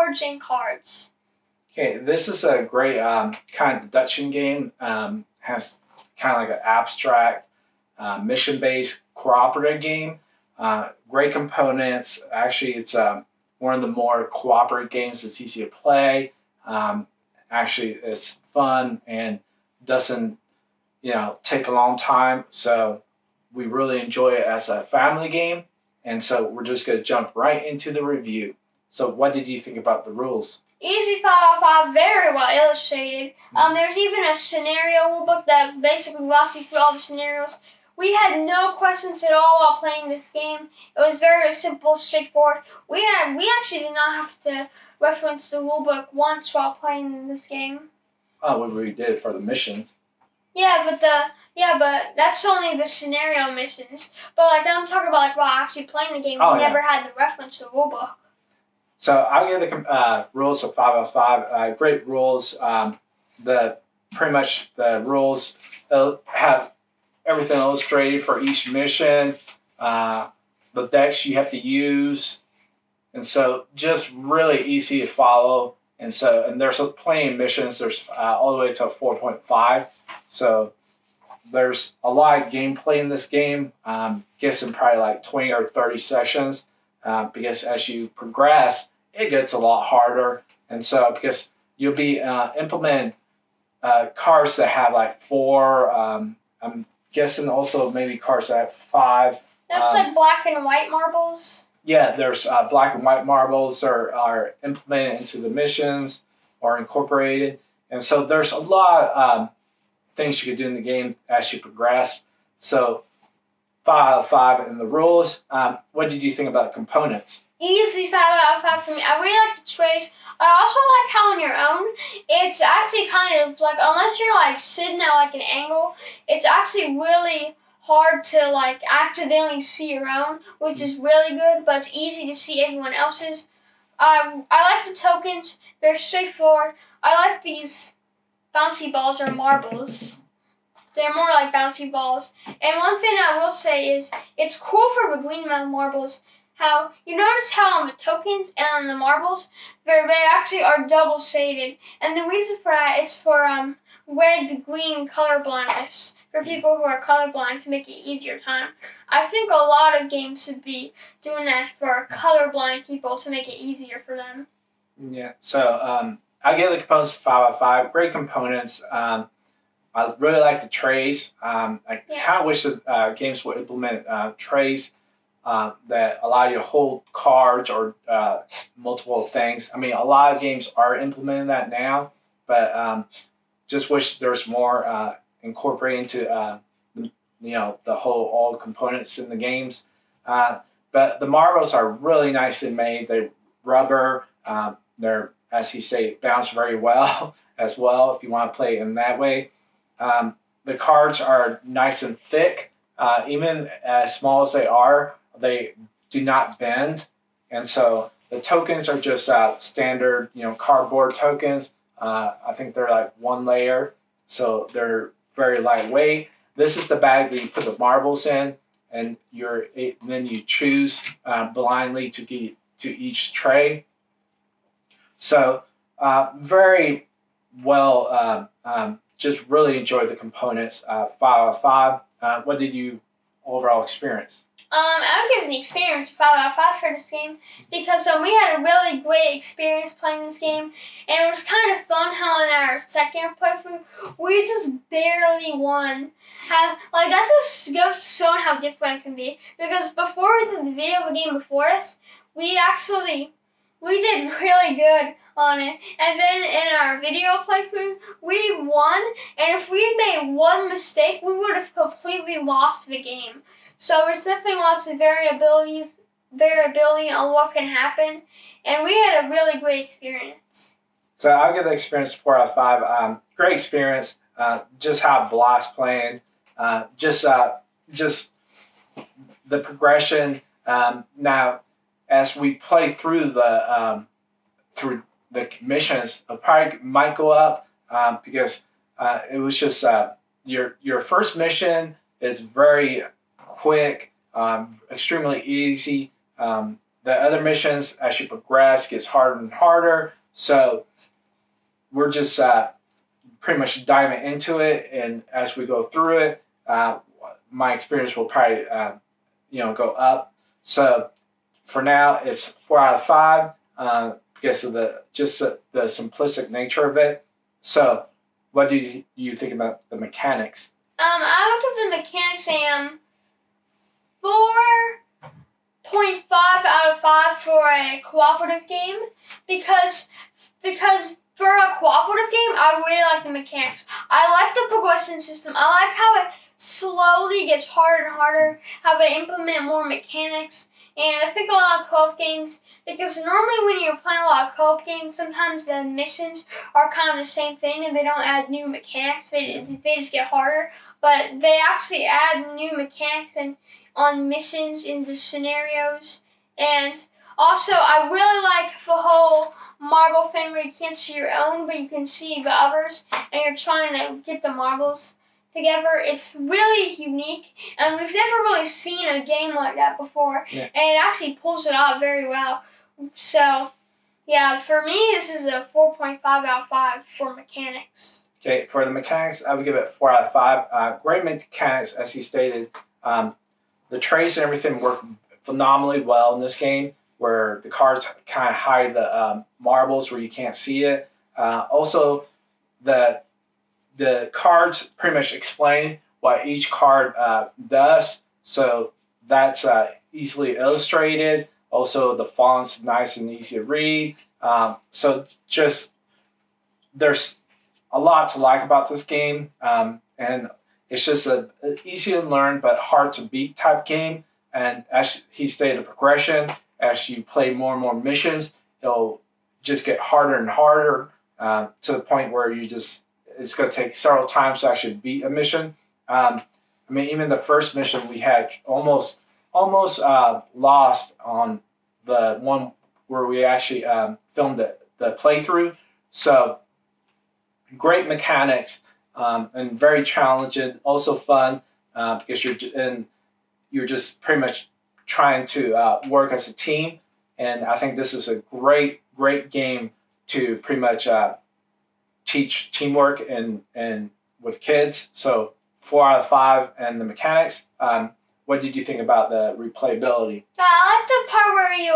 boards and cards. Okay, this is a great kind of deduction game. Has kind of like an abstract, mission-based cooperative game. Great components. Actually, it's one of the more cooperative games. It's easy to play. Actually, it's fun and doesn't take a long time. So we really enjoy it as a family game. And so we're just going to jump right into the review. So what did you think about the rules? Easy 5 out of 5, very well illustrated. There's even a scenario rulebook that basically walks you through all the scenarios. We had no questions at all while playing this game. It was very simple, straightforward. We actually did not have to reference the rulebook once while playing this game. Oh, well, we did for the missions. Yeah, but that's only the scenario missions. But like I'm talking about like while actually playing the game, we never had to reference the rulebook. So I'll give the rules of 5 out of 5. Great rules. Pretty much the rules have everything illustrated for each mission. The decks you have to use, and so just really easy to follow. And there's plenty of missions. There's all the way to 4.5. So there's a lot of gameplay in this game. Gets in probably like 20 or 30 sessions. Because as you progress, it gets a lot harder. And so because you'll be implementing cards that have like 4, I'm guessing also maybe cards that have 5. That's like black and white marbles. Yeah, there's black and white marbles are implemented into the missions or incorporated. And so there's a lot of things you can do in the game as you progress. So 5 out of 5 in the rules. What did you think about the components? Easy 5 out of 5 for me. I really like the trays. I also like how on your own, it's actually kind of like, unless you're like sitting at like an angle, it's actually really hard to like accidentally see your own, which is really good, but it's easy to see everyone else's. I like the tokens. They're straightforward. I like these bouncy balls or marbles. They're more like bouncy balls. And one thing I will say is it's cool for the green marbles. How you notice how on the tokens and on the marbles, they actually are double shaded. And the reason for that is for red green color blindness. For people who are colorblind to make it easier time. I think a lot of games should be doing that for colorblind people to make it easier for them. Yeah, so I give the components 5 out of 5. Great components. I really like the trays. I kind of wish that games would implement trays that allow you to hold cards or multiple things. I mean, a lot of games are implementing that now, but just wish there's more incorporated into all the components in the games. But the marbles are really nicely made. They're rubber. They're, as he say, bounce very well as well if you want to play it in that way. The cards are nice and thick. Even as small as they do not bend. And so the tokens are just standard, cardboard tokens. I think they're like 1 layer, so they're very lightweight. This is the bag that you put the marbles in, and then you choose blindly to get to each tray. So very well. Just really enjoyed the components. 5 out of 5. What did you overall experience? I would give the experience 5 out of 5 for this game because we had a really great experience playing this game, and it was kind of fun how in our second playthrough we just barely won. That just goes to show how different it can be. Because before we did the video of the game before us, we did really good on it, and then in our video playthrough we won. And if we had made one mistake, we would have completely lost the game. So there's definitely lots of variability on what can happen, and we had a really great experience. So I'll give the experience 4 out of 5. Great experience. Just had a blast playing. Just the progression. Now, as we play through the missions, it probably might go up because it was just your first mission is very quick, extremely easy. the other missions, as you progress, gets harder and harder. So we're just pretty much diving into it, and as we go through it, my experience will probably go up. So for now, it's 4 out of 5 because of the simplistic nature of it. So, what do you think about the mechanics? I would give the mechanics a 4.5 out of 5 for a cooperative game because for a cooperative game, I really like the mechanics. I like the progression system. I like how it slowly gets harder and harder, how they implement more mechanics. And I think a lot of co-op games, because normally when you're playing a lot of co-op games, sometimes the missions are kind of the same thing and they don't add new mechanics. They just get harder. But they actually add new mechanics on missions in the scenarios. And also, I really like the whole marble thing where you can't see your own, but you can see the others, and you're trying to get the marbles together. It's really unique, and we've never really seen a game like that before, and it actually pulls it off very well. So, yeah, for me, this is a 4.5 out of 5 for mechanics. Okay, for the mechanics, I would give it 4 out of 5. Great mechanics, as he stated. The trays and everything work phenomenally well in this game, where the cards kind of hide the marbles where you can't see it. Also, the cards pretty much explain what each card does, so that's easily illustrated. Also, the font's nice and easy to read. So just there's a lot to like about this game, and it's just an easy to learn but hard to beat type game. And as he stated, the progression, as you play more and more missions, it'll just get harder and harder to the point where it's going to take several times to actually beat a mission. Even the first mission we had almost lost on the one where we actually filmed the playthrough. So great mechanics and very challenging, also fun because you're just pretty much trying to work as a team, and I think this is a great game to pretty much teach teamwork and with kids. So 4 out of 5, and the mechanics. What did you think about the replayability? I like the part where you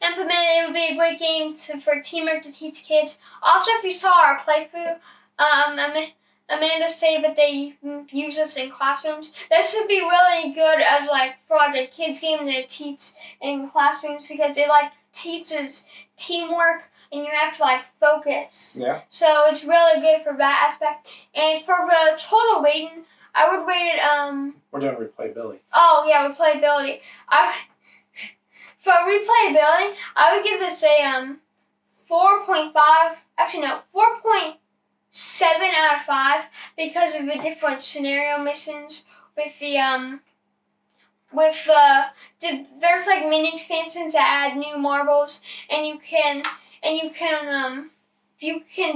implement it. It would be a great game for teamwork to teach kids. Also, if you saw our playthrough, Amanda said that they use this in classrooms. This would be really good as for a kids game to teach in classrooms because it teaches teamwork and you have to focus. Yeah. So it's really good for that aspect. And for the total rating, I would rate it. We're doing replayability. Oh yeah, replayability. For replayability, I would give this a 4.5. Actually, no, 4.7 out of 5 because of the different scenario missions with there's mini expansions that add new marbles, and you can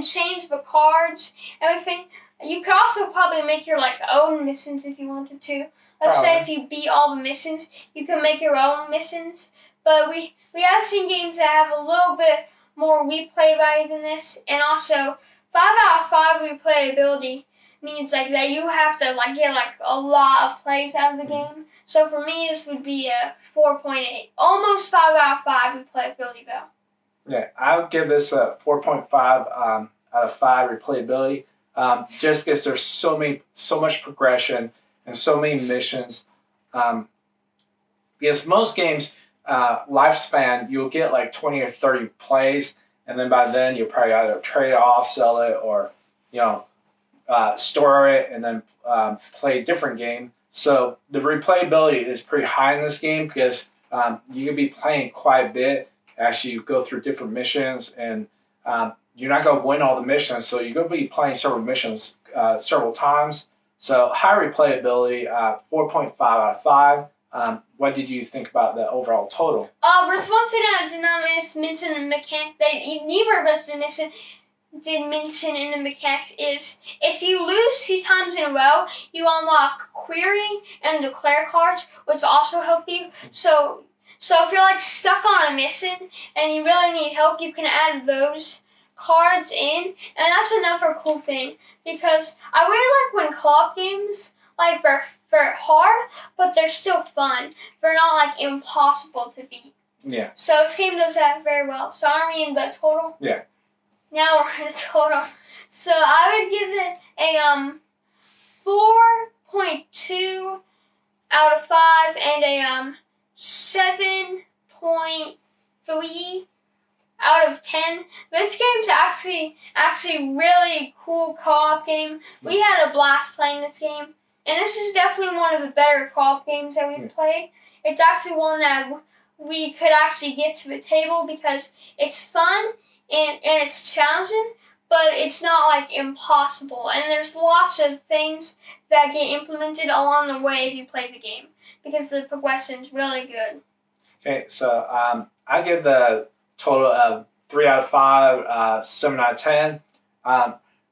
change the cards, everything. You could also probably make your own missions if you wanted to. Let's say if you beat all the missions, you can make your own missions. But we have seen games that have a little bit more replay value than this, and also 5 out of 5 replayability means that you have to get a lot of plays out of the game. So for me, this would be a 4.8, almost 5 out of 5 replayability though. Yeah, I would give this a 4.5 out of 5 replayability, just because there's so much progression and so many missions. Because most games, lifespan, you'll get 20 or 30 plays, and then by then you'll probably either trade it off, sell it, or store it and then play a different game. So the replayability is pretty high in this game because you can be playing quite a bit as you go through different missions, and you're not going to win all the missions, so you're going to be playing several missions several times. So high replayability, 4.5 out of 5. What did you think about the overall total? There's one thing I did not mention in the mechanic that neither of us did mention in the mechanics is if you lose 2 times in a row, you unlock query and declare cards, which also help you. So So if you're like stuck on a mission and you really need help, you can add those cards in, and that's another cool thing because I really like when co-op games like they're hard, but they're still fun. They're not like impossible to beat. Yeah. So this game does that very well. So are we in the total? Yeah. Now we're in the total. So I would give it a 4.2 out of 5 and a 7.3 out of 10. This game's actually really cool co-op game. We had a blast playing this game, and this is definitely one of the better co-op games that we've played. It's actually one that we could actually get to a table because it's fun and it's challenging, but it's not like impossible. And there's lots of things that get implemented along the way as you play the game because the progression is really good. Okay, so I give the total of 3 out of 5, 7 out of 10.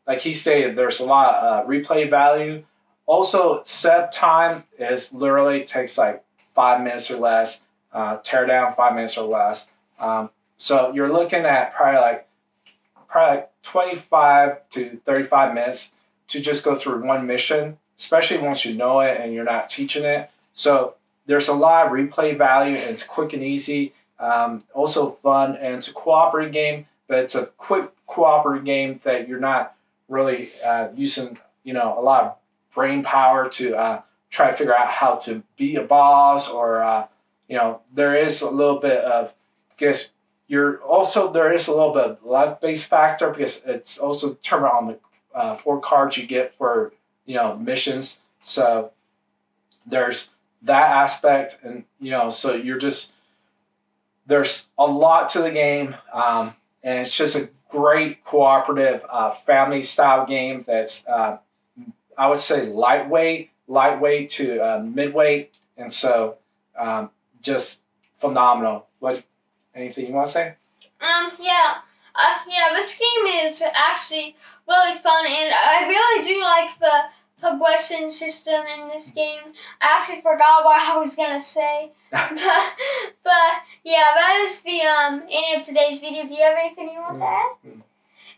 Like he stated, there's a lot of replay value. Also, setup time is literally takes like 5 minutes or less. Tear down 5 minutes or less. So you're looking at probably like 25 to 35 minutes to just go through one mission, especially once you know it and you're not teaching it. So there's a lot of replay value, and it's quick and easy. Also fun, and it's a cooperative game, but it's a quick cooperative game that you're not really using, a lot of brain power to try to figure out how to beat a boss, or there is a little bit of, there is a little bit of luck-based factor because it's also determined on the 4 cards you get for missions. So there's that aspect, and so there's a lot to the game, and it's just a great cooperative family style game that's I would say lightweight to midweight, and so just phenomenal. Anything you want to say? This game is actually really fun, and I really do like the progression system in this game. I actually forgot what I was gonna say, but yeah, that is the end of today's video. Do you have anything you want to add?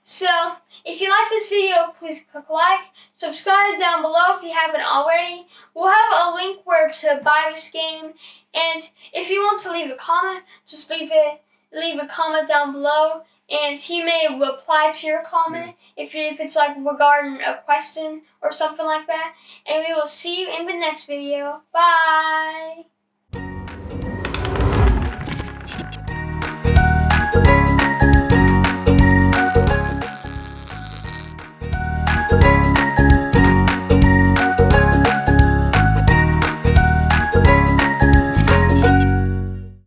So, if you like this video, please click like, subscribe down below if you haven't already. We'll have a link where to buy this game, and if you want to leave a comment, just leave a comment down below, and he may reply to your comment if it's like regarding a question or something like that. And we will see you in the next video. Bye!